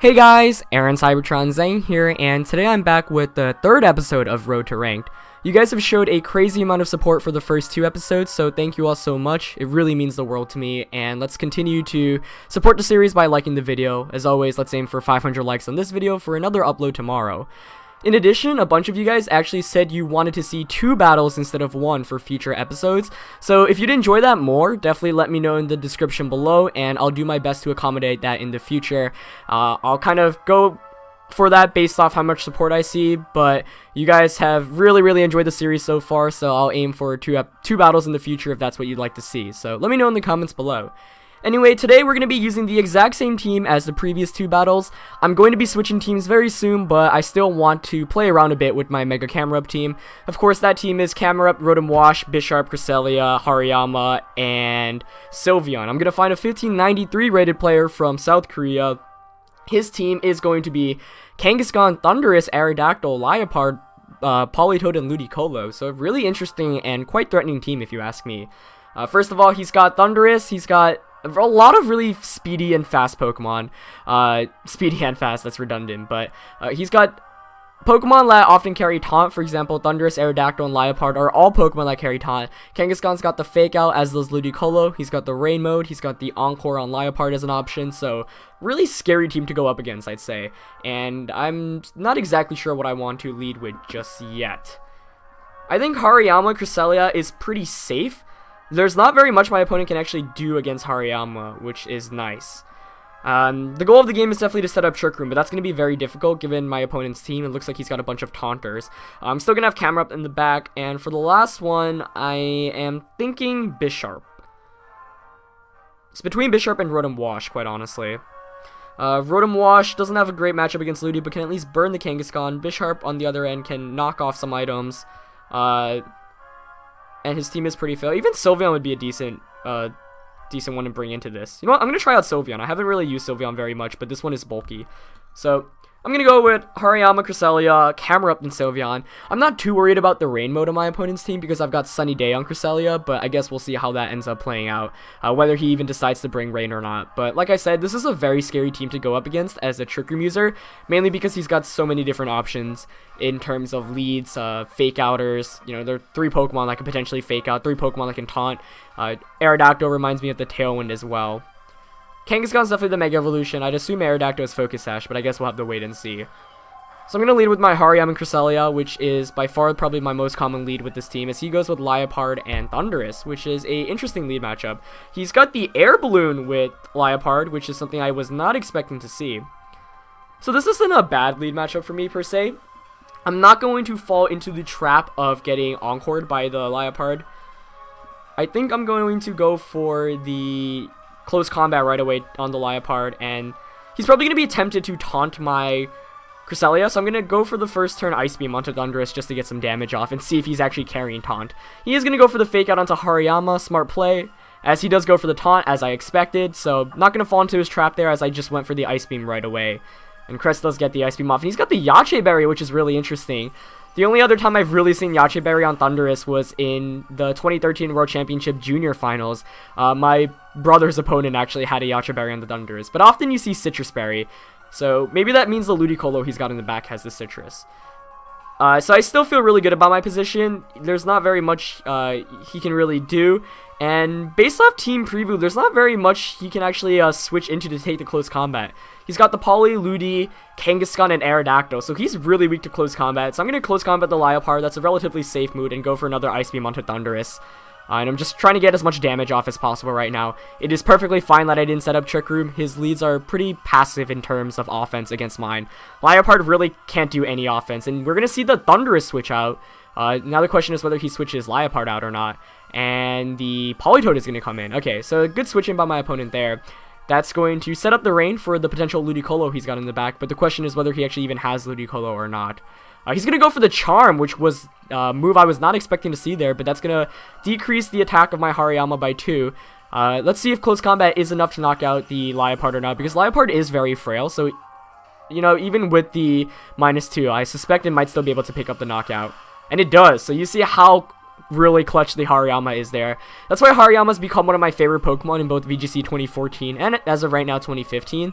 Hey guys, Aaron Cybertron Zhang here, and today I'm back with the third episode of Road to Ranked. You guys have showed a crazy amount of support for the first two episodes, so thank you all so much. It really means the world to me, and let's continue to support the series by liking the video. As always, let's aim for 500 likes on this video for another upload tomorrow. In addition, a bunch of you guys actually said you wanted to see 2 battles instead of 1 for future episodes, so if you'd enjoy that more, definitely let me know in the description below, and I'll do my best to accommodate that in the future. I'll kind of go for that based off how much support I see, but you guys have really enjoyed the series so far, so I'll aim for two battles in the future if that's what you'd like to see, so let me know in the comments below. Anyway, today we're going to be using the exact same team as the previous 2 battles. I'm going to be switching teams very soon, but I still want to play around a bit with my Mega Camerupt team. Of course, that team is Camerupt, Rotom Wash, Bisharp, Cresselia, Hariyama, and Sylveon. I'm going to find a 1593 rated player from South Korea. His team is going to be Kangaskhan, Thundurus, Aerodactyl, Liepard, Politoed, and Ludicolo. So a really interesting and quite threatening team if you ask me. First of all, he's got Thundurus, he's got a lot of really speedy and fast Pokemon. Speedy and fast, that's redundant, but he's got Pokemon that often carry Taunt. For example, Thundurus, Aerodactyl, and Liepard are all Pokemon that carry Taunt. Kangaskhan's got the Fake Out, as does Ludicolo. He's got the Rain Mode. He's got the Encore on Liepard as an option. So, really scary team to go up against, I'd say. And I'm not exactly sure what I want to lead with just yet. I think Hariyama Cresselia is pretty safe. There's not very much my opponent can actually do against Hariyama, which is nice. The goal of the game is definitely to set up Trick Room, but that's going to be very difficult given my opponent's team. It looks like he's got a bunch of Taunters. I'm still going to have Camerupt in the back, and for the last one, I am thinking Bisharp. It's between Bisharp and Rotom Wash, quite honestly. Rotom Wash doesn't have a great matchup against Ludi, but can at least burn the Kangaskhan. Bisharp, on the other end, can knock off some items. And his team is pretty fair. Even Sylveon would be a decent one to bring into this. You know what? I'm going to try out Sylveon. I haven't really used Sylveon very much, but this one is bulky. So, I'm going to go with Hariyama, Cresselia, Camerupt, and Sylveon. I'm not too worried about the Rain Mode on my opponent's team because I've got Sunny Day on Cresselia, but I guess we'll see how that ends up playing out, whether he even decides to bring Rain or not. But like I said, this is a very scary team to go up against as a Trick Room user, mainly because he's got so many different options in terms of leads, Fake Outers. You know, there are 3 Pokemon that can potentially Fake Out, 3 Pokemon that can Taunt. Aerodactyl reminds me of the Tailwind as well. Kangaskhan's definitely the Mega Evolution. I'd assume Aerodactyl is Focus Sash, but I guess we'll have to wait and see. So I'm going to lead with my Hariyama and Cresselia, which is by far probably my most common lead with this team, as he goes with Liepard and Thundurus, which is a interesting lead matchup. He's got the Air Balloon with Liepard, which is something I was not expecting to see. So this isn't a bad lead matchup for me, per se. I'm not going to fall into the trap of getting Encored by the Liepard. I think I'm going to go for the close combat right away on the Liepard, and he's probably going to be tempted to taunt my Cresselia, so I'm going to go for the first turn Ice Beam onto Thundurus just to get some damage off and see if he's actually carrying Taunt. He is going to go for the Fake Out onto Hariyama, smart play, as he does go for the Taunt as I expected, so not going to fall into his trap there as I just went for the Ice Beam right away. And Cress does get the Ice Beam off, and he's got the Yache Berry, which is really interesting. The only other time I've really seen Yache Berry on Thundurus was in the 2013 World Championship Junior Finals. My brother's opponent actually had a Yache Berry on the Thundurus, but often you see Citrus Berry. So maybe that means the Ludicolo he's got in the back has the Citrus. So I still feel really good about my position. There's not very much he can really do. And based off team preview, there's not very much he can actually switch into to take the close combat. He's got the Poly, Ludi, Kangaskhan, and Aerodactyl, so he's really weak to close combat. So I'm going to close combat the Liepard. That's a relatively safe mood, and go for another Ice Beam onto Thundurus. And I'm just trying to get as much damage off as possible right now. It is perfectly fine that I didn't set up Trick Room. His leads are pretty passive in terms of offense against mine. Liepard really can't do any offense, and we're going to see the Thundurus switch out. Now the question is whether he switches Liepard out or not. And the Politoed is going to come in. Okay, so good switching by my opponent there. That's going to set up the Rain for the potential Ludicolo he's got in the back, but the question is whether he actually even has Ludicolo or not. He's going to go for the Charm, which was a move I was not expecting to see there, but that's going to decrease the attack of my Hariyama by 2. Let's see if close combat is enough to knock out the Liepard or not, because Liepard is very frail, so, you know, even with the -2, I suspect it might still be able to pick up the knockout. And it does, so you see how really clutch the Hariyama is there. That's why Hariyama's become one of my favorite Pokemon in both VGC 2014 and as of right now 2015.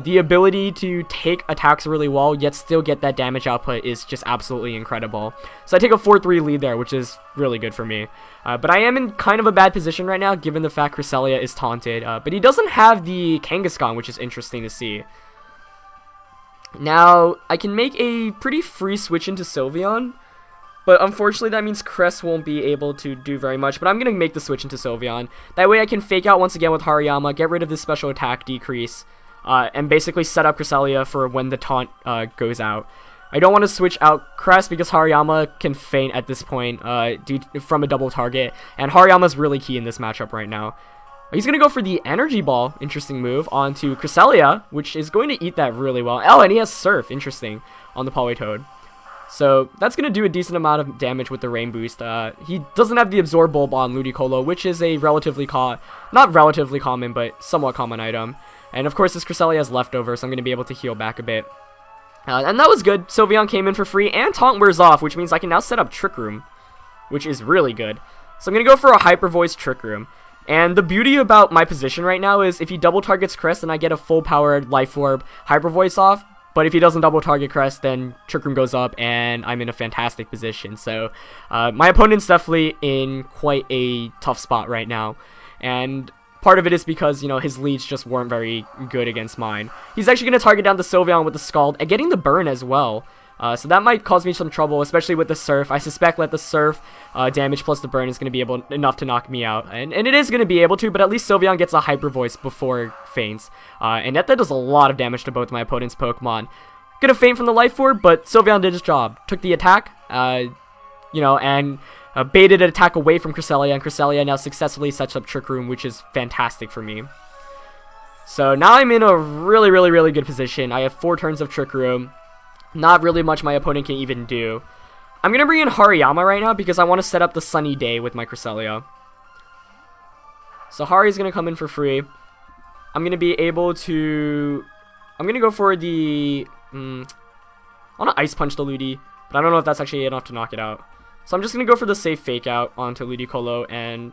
The ability to take attacks really well, yet still get that damage output is just absolutely incredible. So I take a 4-3 lead there, which is really good for me. But I am in kind of a bad position right now, given the fact Cresselia is taunted. But he doesn't have the Kangaskhan, which is interesting to see. Now, I can make a pretty free switch into Sylveon, but unfortunately that means Cress won't be able to do very much, but I'm going to make the switch into Sylveon. That way I can fake out once again with Hariyama, get rid of this special attack decrease, and basically set up Cresselia for when the taunt goes out. I don't want to switch out Cress because Hariyama can feint at this point from a double target, and Hariyama's really key in this matchup right now. He's going to go for the Energy Ball, interesting move, onto Cresselia, which is going to eat that really well. Oh, and he has Surf, interesting, on the Politoed. So that's going to do a decent amount of damage with the Rain Boost. He doesn't have the Absorb Bulb on Ludicolo, which is a not relatively common, but somewhat common item. And of course, this Cresselia has Leftover, so I'm going to be able to heal back a bit. And that was good. Sylveon came in for free, and Taunt wears off, which means I can now set up Trick Room, which is really good. So I'm going to go for a Hyper Voice Trick Room. And the beauty about my position right now is if he double targets Crest, then I get a full-powered Life Orb Hyper Voice off. But if he doesn't double target Crest, then Trick Room goes up, and I'm in a fantastic position. So my opponent's definitely in quite a tough spot right now. And part of it is because, you know, his leads just weren't very good against mine. He's actually going to target down the Sylveon with the Scald, and getting the Burn as well. So that might cause me some trouble, especially with the Surf. I suspect that the Surf damage plus the Burn is going to be enough to knock me out. And it is going to be able to, but at least Sylveon gets a Hyper Voice before feints. And that does a lot of damage to both my opponent's Pokemon. Gonna feint from the Life Orb, but Sylveon did his job. Took the attack, you know, and baited an attack away from Cresselia, and Cresselia now successfully sets up Trick Room, which is fantastic for me. So now I'm in a really, really, really good position. I have 4 turns of Trick Room. Not really much my opponent can even do. I'm going to bring in Hariyama right now because I want to set up the Sunny Day with my Cresselia. So Hari's going to come in for free. I'm going to be able to... I'm going to go for the... I want to Ice Punch the Ludi, but I don't know if that's actually enough to knock it out. So I'm just going to go for the safe Fake Out onto Ludicolo, and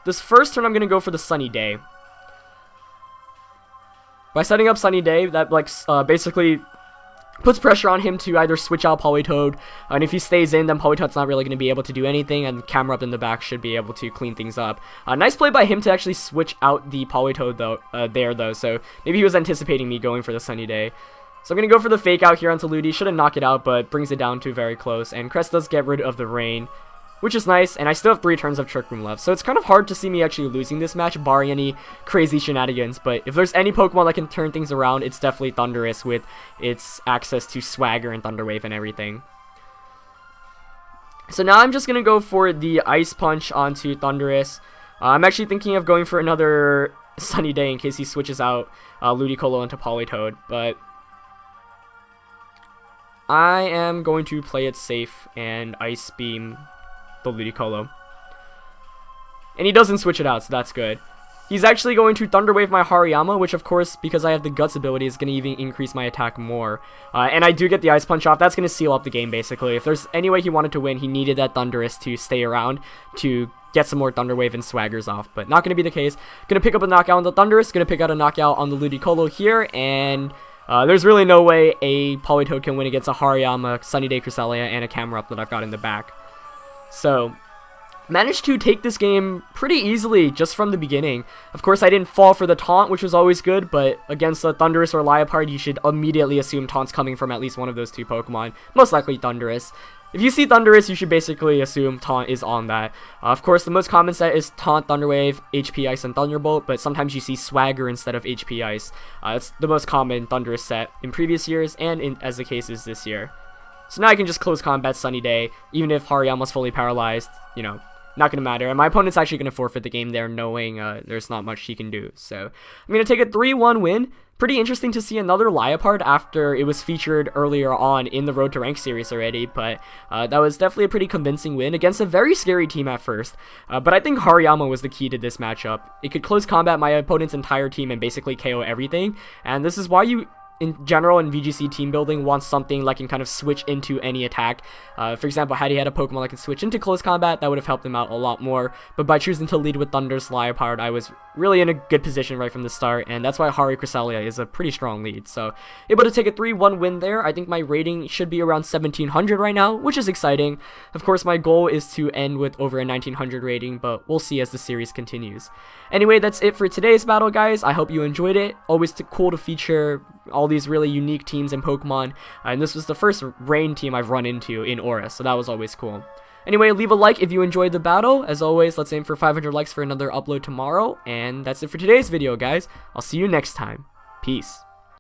this first turn I'm going to go for the Sunny Day. By setting up Sunny Day, that basically puts pressure on him to either switch out Politoed, and if he stays in, then Politoed's not really going to be able to do anything, and Camerupt in the back should be able to clean things up. Nice play by him to actually switch out the Politoed though, so maybe he was anticipating me going for the Sunny Day. So I'm going to go for the Fake Out here onto Ludi. Shouldn't knock it out, but brings it down to very close, and Crest does get rid of the Rain, which is nice, and I still have 3 turns of Trick Room left, so it's kind of hard to see me actually losing this match, barring any crazy shenanigans, but if there's any Pokemon that can turn things around, it's definitely Thundurus with its access to Swagger and Thunder Wave and everything. So now I'm just going to go for the Ice Punch onto Thundurus. I'm actually thinking of going for another Sunny Day in case he switches out Ludicolo into Politoed, but I am going to play it safe and Ice Beam the Ludicolo. And he doesn't switch it out, so that's good. He's actually going to Thunder Wave my Hariyama, which of course, because I have the Guts ability, is going to even increase my attack more. And I do get the Ice Punch off. That's going to seal up the game, basically. If there's any way he wanted to win, he needed that Thundurus to stay around to get some more Thunder Wave and Swaggers off. But not going to be the case. Going to pick up a knockout on the Thundurus, going to pick out a knockout on the Ludicolo here, and there's really no way a Politoed can win against a Hariyama, Sunny Day Cresselia, and a Camerupt that I've got in the back. So, managed to take this game pretty easily just from the beginning. Of course, I didn't fall for the taunt, which was always good, but against a Thundurus or Liepard, you should immediately assume taunt's coming from at least one of those 2 Pokemon, most likely Thundurus. If you see Thundurus, you should basically assume taunt is on that. Of course, the most common set is taunt, Thunder Wave, HP Ice, and Thunderbolt, but sometimes you see Swagger instead of HP Ice. It's the most common Thundurus set in previous years, and as the case is this year. So now I can just close combat Sunny Day, even if Hariyama's fully paralyzed, you know, not going to matter. And my opponent's actually going to forfeit the game there, knowing there's not much he can do. So I'm going to take a 3-1 win. Pretty interesting to see another Liepard after it was featured earlier on in the Road to Rank series already, but that was definitely a pretty convincing win against a very scary team at first. But I think Hariyama was the key to this matchup. It could close combat my opponent's entire team and basically KO everything, and this is why you in general in VGC team building wants something that can kind of switch into any attack. For example, had he had a Pokemon that could switch into close combat, that would have helped him out a lot more. But by choosing to lead with Thunder's Liepard, I was really in a good position right from the start, and that's why Hari Cresselia is a pretty strong lead. So able to take a 3-1 win there. I think my rating should be around 1700 right now, which is exciting. Of course, my goal is to end with over a 1900 rating, but we'll see as the series continues. Anyway, that's it for today's battle, guys. I hope you enjoyed it. Always cool to feature all these really unique teams in Pokemon, and this was the first rain team I've run into in Aura, so that was always cool. Anyway, leave a like if you enjoyed the battle. As always, let's aim for 500 likes for another upload tomorrow, and that's it for today's video, guys. I'll see you next time. Peace.